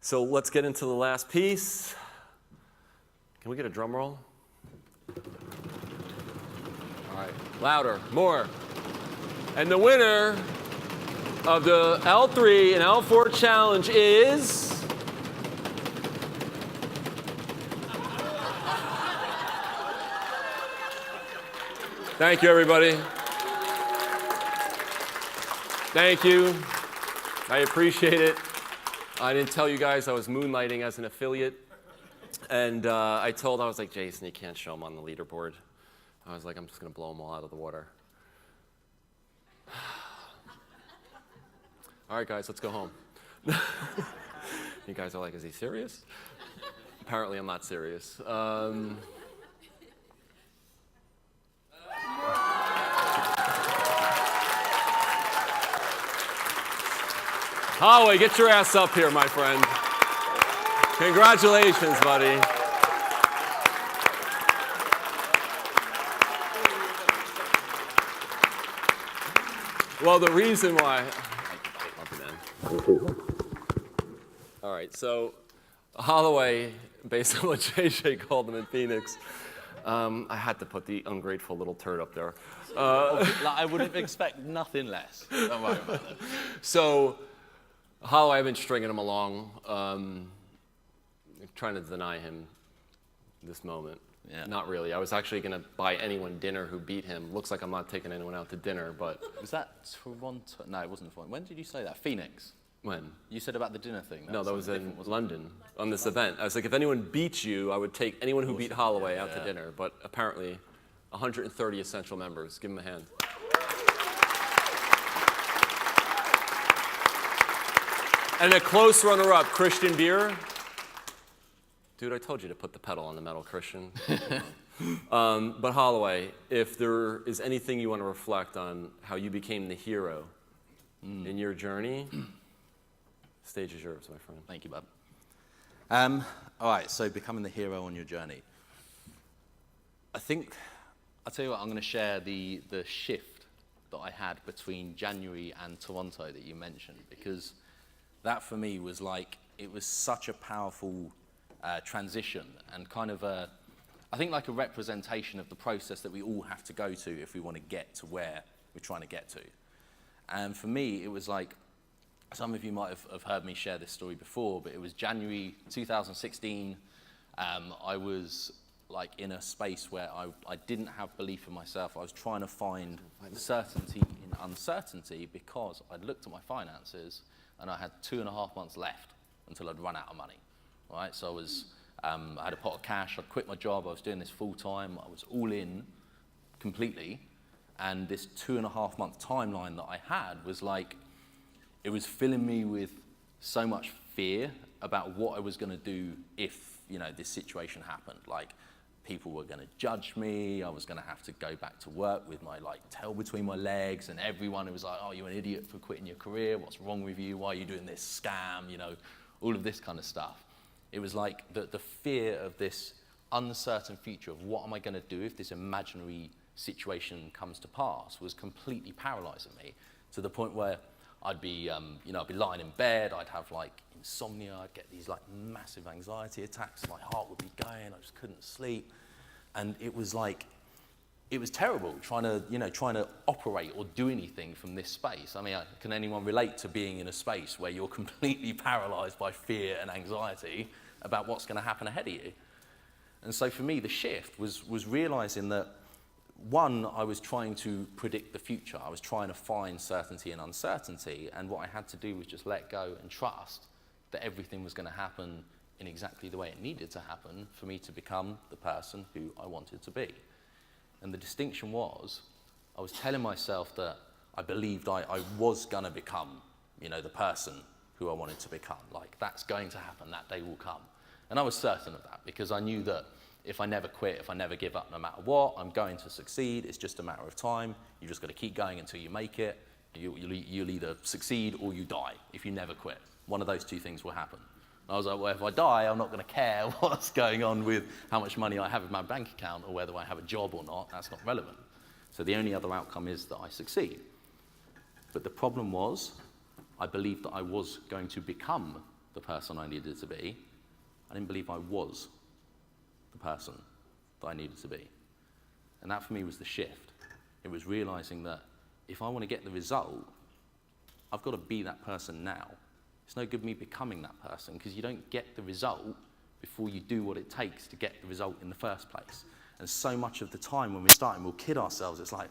So let's get into the last piece. Can we get a drum roll? All right, louder, more. And the winner of the L3 and L4 challenge is... Thank you, everybody. Thank you. I appreciate it. I didn't tell you guys I was moonlighting as an affiliate. And I was like, Jason, you can't show them on the leaderboard. I was like, I'm just going to blow them all out of the water. All right, guys, let's go home. You guys are like, is he serious? Apparently, I'm not serious. Holloway, get your ass up here, my friend. Congratulations, buddy. Well, the reason why... All right, so Holloway, based on what JJ called him in Phoenix, I had to put the ungrateful little turd up there. I wouldn't expect nothing less. Don't worry about that. So, Holloway, I've been stringing him along, trying to deny him this moment. Yeah. Not really. I was actually going to buy anyone dinner who beat him. Looks like I'm not taking anyone out to dinner, but... Was that Toronto? No, it wasn't Toronto. When did you say that? Phoenix? When? You said about the dinner thing. No, that was in London on this event. I was like, if anyone beats you, I would take anyone who beat Holloway out to dinner. But apparently, 130 essential members. Give them a hand. And a close runner-up, Christian Beer. Dude, I told you to put the pedal on the metal, Christian. But Holloway, if there is anything you want to reflect on how you became the hero in your journey, stage is yours, my friend. Thank you, bud. All right, so becoming the hero on your journey. I'll tell you what, I'm going to share the shift that I had between January and Toronto that you mentioned, because that for me was like, it was such a powerful transition and kind of I think like a representation of the process that we all have to go to if we want to get to where we're trying to get to. And for me, it was like, some of you might have heard me share this story before, but it was January 2016. I was like in a space where I didn't have belief in myself. I was trying to find certainty in uncertainty because I'd looked at my finances and I had 2.5 months left until I'd run out of money. Right, so I had a pot of cash, I'd quit my job, I was doing this full time, I was all in completely, and this 2.5 month timeline that I had was like, it was filling me with so much fear about what I was gonna do if, this situation happened. Like, people were gonna judge me, I was gonna have to go back to work with my tail between my legs, and everyone was like, oh, you're an idiot for quitting your career, what's wrong with you, why are you doing this scam, all of this kind of stuff. It was like the fear of this uncertain future of what am I going to do if this imaginary situation comes to pass was completely paralyzing me, to the point where I'd be, I'd be lying in bed, I'd have insomnia, I'd get these massive anxiety attacks, my heart would be going, I just couldn't sleep, and it was terrible trying to operate or do anything from this space. I mean, can anyone relate to being in a space where you're completely paralyzed by fear and anxiety about what's going to happen ahead of you? And so for me, the shift was realizing that, one, I was trying to predict the future. I was trying to find certainty and uncertainty, and what I had to do was just let go and trust that everything was going to happen in exactly the way it needed to happen for me to become the person who I wanted to be. And the distinction was, I was telling myself that I believed I was going to become, the person who I wanted to become. Like, that's going to happen, that day will come. And I was certain of that because I knew that if I never quit, if I never give up no matter what, I'm going to succeed. It's just a matter of time. You just got to keep going until you make it. You'll either succeed or you die if you never quit. One of those two things will happen. I was like, well, if I die, I'm not going to care what's going on with how much money I have in my bank account or whether I have a job or not. That's not relevant. So the only other outcome is that I succeed. But the problem was, I believed that I was going to become the person I needed to be. I didn't believe I was the person that I needed to be. And that for me was the shift. It was realizing that if I want to get the result, I've got to be that person now. It's no good me becoming that person, because you don't get the result before you do what it takes to get the result in the first place. And so much of the time when we're starting, we'll kid ourselves. It's like,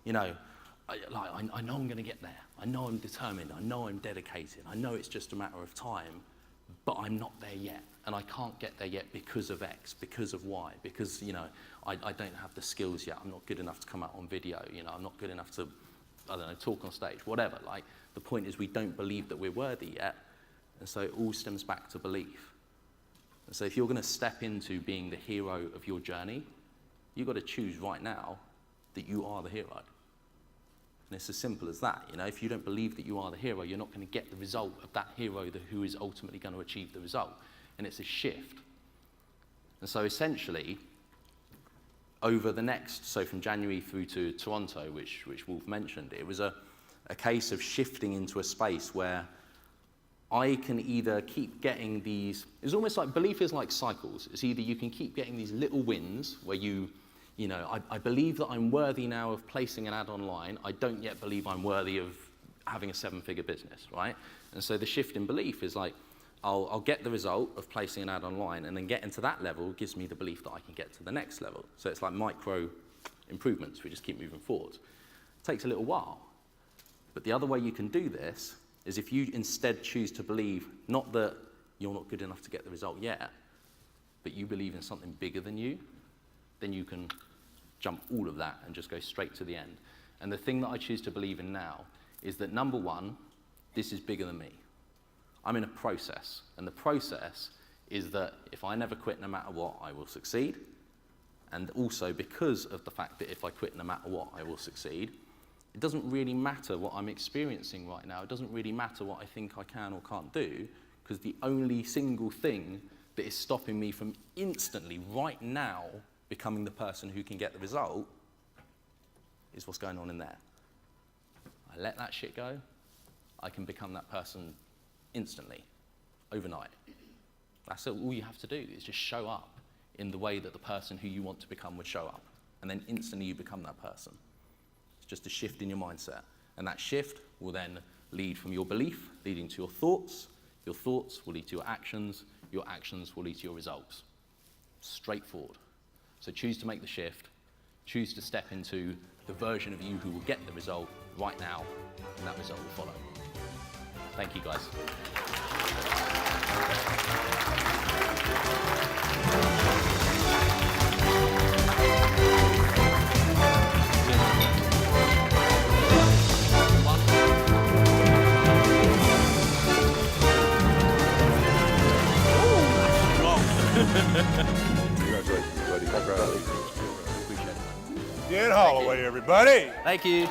you know, I know I'm going to get there. I know I'm determined. I know I'm dedicated. I know it's just a matter of time, but I'm not there yet. And I can't get there yet because of X, because of Y, because, you know, I don't have the skills yet. I'm not good enough to come out on video. You know, I'm not good enough to, I don't know, talk on stage, whatever. Like, the point is we don't believe that we're worthy yet. And so it all stems back to belief. And so if you're going to step into being the hero of your journey, you've got to choose right now that you are the hero. And it's as simple as that. You know, if you don't believe that you are the hero, you're not going to get the result of that hero who is ultimately going to achieve the result. And it's a shift. And so essentially, over the next, so from January through to Toronto, which Wolf mentioned, it was a case of shifting into a space where I can either keep getting these, it's almost like, belief is like cycles. It's either you can keep getting these little wins where you know, I believe that I'm worthy now of placing an ad online. I don't yet believe I'm worthy of having a 7-figure business, right? And so the shift in belief is like, I'll get the result of placing an ad online, and then getting to that level gives me the belief that I can get to the next level. So it's like micro improvements. We just keep moving forward. It takes a little while. But the other way you can do this is if you instead choose to believe not that you're not good enough to get the result yet, but you believe in something bigger than you, then you can jump all of that and just go straight to the end. And the thing that I choose to believe in now is that, number one, this is bigger than me. I'm in a process, and the process is that if I never quit no matter what, I will succeed. And also because of the fact that if I quit no matter what, I will succeed, it doesn't really matter what I'm experiencing right now. It doesn't really matter what I think I can or can't do, because the only single thing that is stopping me from instantly, right now, becoming the person who can get the result is what's going on in there. I let that shit go, I can become that person instantly, overnight. That's all you have to do, is just show up in the way that the person who you want to become would show up. And then instantly you become that person. It's just a shift in your mindset. And that shift will then lead from your belief, leading to your thoughts will lead to your actions will lead to your results. Straightforward. So choose to make the shift, choose to step into the version of you who will get the result right now, and that result will follow. Thank you, guys. Congratulations, buddy. Congratulations. Dan Holloway, everybody. Thank you.